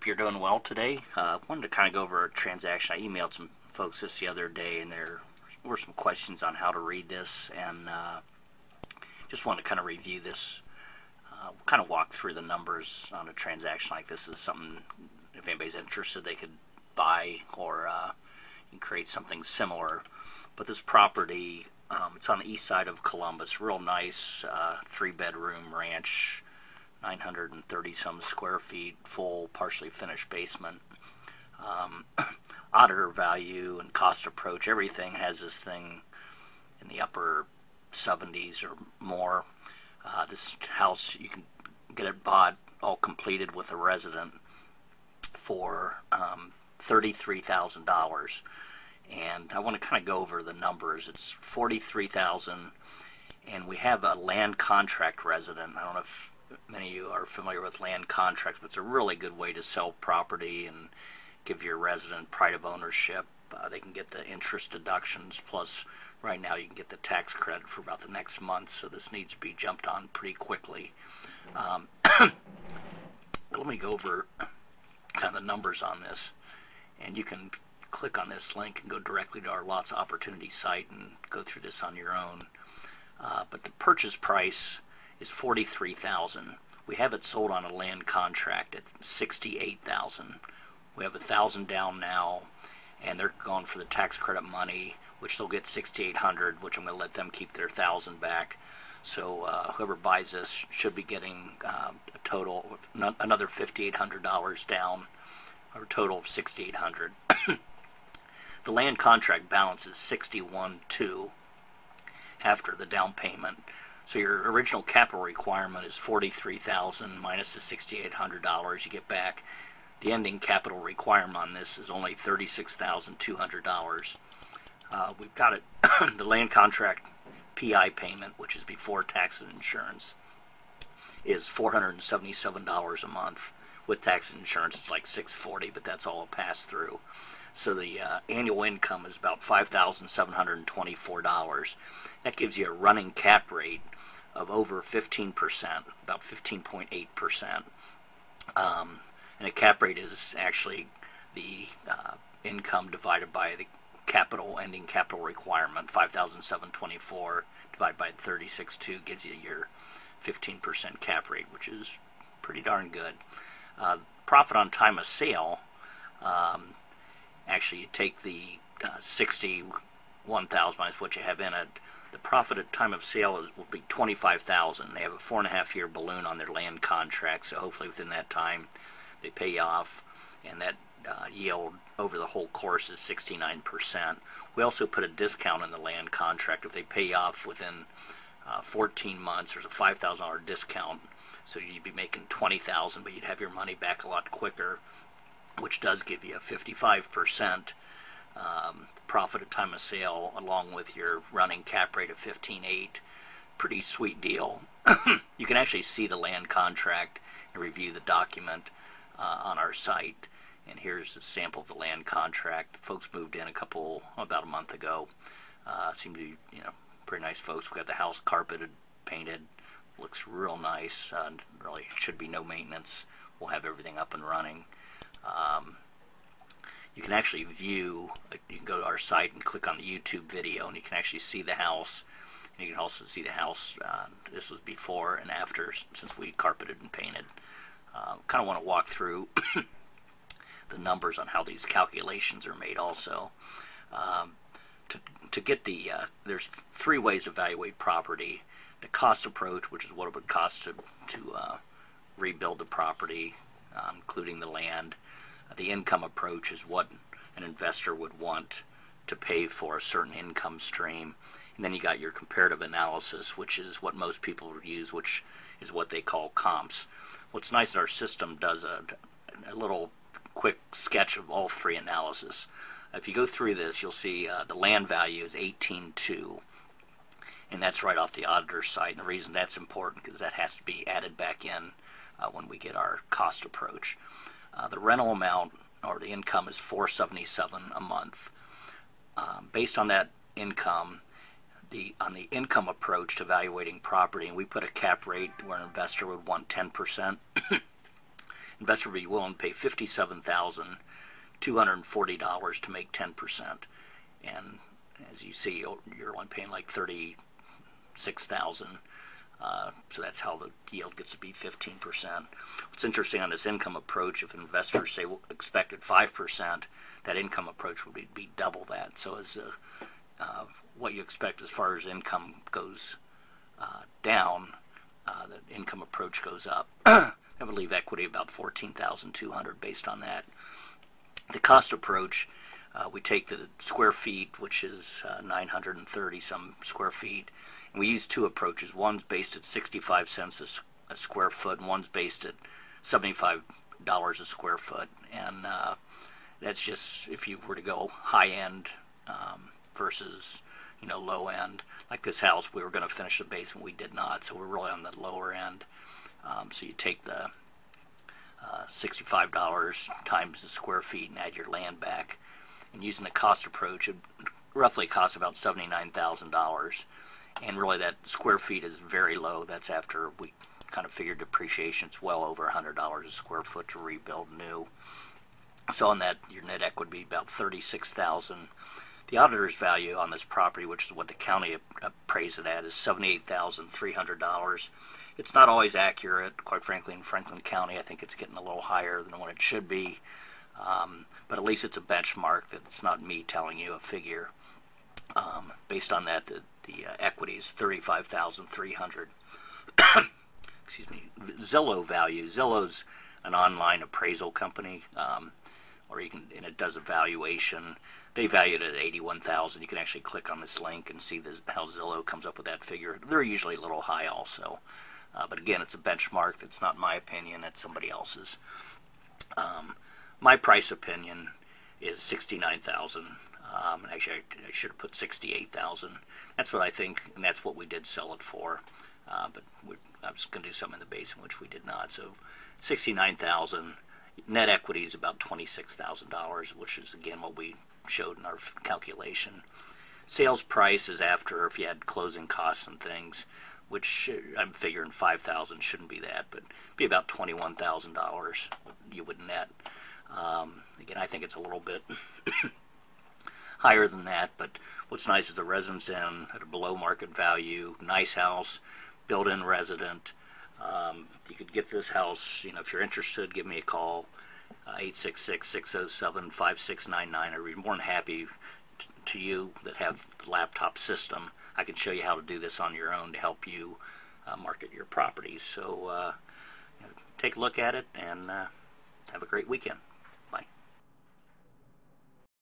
hope you're doing well today. Wanted to kind of go over a transaction. I emailed some folks this the other day, and there were some questions on how to read this, and just wanted to kind of review this, kind of walk through the numbers on a transaction like this. Is something, if anybody's interested, they could buy, or you can create something similar. But this property, it's on the east side of Columbus, real nice 3-bedroom ranch, 930 some square feet, full partially finished basement. Auditor value and cost approach, everything has this thing in the upper 70s or more. This house, you can get it bought all completed with a resident for $33,000. And I want to kind of go over the numbers. It's $43,000, and we have a land contract resident. I don't know if many of you are familiar with land contracts, but it's a really good way to sell property and give your resident pride of ownership. They can get the interest deductions, plus right now you can get the tax credit for about the next month, so this needs to be jumped on pretty quickly. Let me go over kind of the numbers on this, and you can click on this link and go directly to our Lots of Opportunity site and go through this on your own. But the purchase price is $43,000. We have it sold on a land contract at $68,000. We have $1,000 down now, and they're going for the tax credit money, which they'll get $6,800, which I'm going to let them keep their $1,000 back. So whoever buys this should be getting a total of another $5,800 down, or a total of $6,800. The land contract balance is $61,200 after the down payment. So your original capital requirement is $43,000 minus the $6,800 you get back. The ending capital requirement on this is only $36,200. We've got it. The land contract PI payment, which is before tax and insurance, is $477 a month. With tax and insurance, it's like $640, but that's all a pass through. So the annual income is about $5,724. That gives you a running cap rate of over 15%, about 15.8%. And a cap rate is actually the income divided by the ending capital requirement. 5,724 divided by 36.2 gives you your 15% cap rate, which is pretty darn good. Profit on time of sale, actually you take the 61,000 minus what you have in it. The profit at time of sale will be $25,000. They have a 4.5-year balloon on their land contract, so hopefully within that time they pay off, and that yield over the whole course is 69%. We also put a discount in the land contract. If they pay off within 14 months, there's a $5,000 discount, so you'd be making $20,000, but you'd have your money back a lot quicker, which does give you a 55% profit at time of sale, along with your running cap rate of 15.8. Pretty sweet deal. You can actually see the land contract and review the document on our site. And here's a sample of the land contract. Folks moved in about a month ago. Seem to be, pretty nice folks. We got the house carpeted, painted. Looks real nice. Really should be no maintenance. We'll have everything up and running. You can actually view, you can go to our site and click on the YouTube video, and you can actually see the house. And you can also see the house, this was before and after, since we carpeted and painted. Kind of want to walk through the numbers on how these calculations are made also. To get the, there's 3 ways to evaluate property. The cost approach, which is what it would cost to rebuild the property, including the land. The income approach is what an investor would want to pay for a certain income stream. And then you got your comparative analysis, which is what most people use, which is what they call comps. What's nice is our system does a little quick sketch of all 3 analysis. If you go through this, you'll see the land value is $18,200, and that's right off the auditor's site. And the reason that's important because that has to be added back in when we get our cost approach. The rental amount, or the income, is $477 a month. Based on that income, on the income approach to evaluating property, and we put a cap rate where an investor would want 10%. investor would be willing to pay $57,240 to make 10%. And as you see, you're only paying like $36,000. So that's how the yield gets to be 15%. What's interesting on this income approach, if investors say expected 5%, that income approach would be double that. So as what you expect as far as income goes down, the income approach goes up. I would leave equity about $14,200 based on that. The cost approach, we take the square feet, which is 930 some square feet, and we use two approaches. One's based at 65 cents a square foot, and one's based at $75 a square foot. And that's just if you were to go high end versus low end. Like this house, we were going to finish the basement, we did not, so we're really on the lower end. So you take the $65 times the square feet and add your land back. And using the cost approach, it roughly costs about $79,000. And really that square feet is very low. That's after we kind of figured depreciation. It's well over $100 a square foot to rebuild new. So on that, your net equity would be about $36,000. The auditor's value on this property, which is what the county appraised it at, is $78,300. It's not always accurate, quite frankly. In Franklin County, I think it's getting a little higher than what it should be. But at least it's a benchmark. That it's not me telling you a figure. Based on that, the equity is $35,300. Excuse me. Zillow value. Zillow's an online appraisal company, and it does a valuation. They valued it at $81,000. You can actually click on this link and see how Zillow comes up with that figure. They're usually a little high also. But again, it's a benchmark. It's not my opinion. It's somebody else's. My price opinion is $69,000. Actually, I should have put $68,000. That's what I think, and that's what we did sell it for. But I was going to do something in the basement, which we did not. So $69,000. Net equity is about $26,000, which is again what we showed in our calculation. Sales price is after if you had closing costs and things, which I'm figuring $5,000 shouldn't be that, but be about $21,000 you would net. Again, I think it's a little bit higher than that, but what's nice is the residence in at a below market value, nice house, built-in resident. You could get this house, if you're interested, give me a call, 866-607-5699. I'd be more than happy to you that have the laptop system. I can show you how to do this on your own to help you market your properties. So take a look at it and have a great weekend.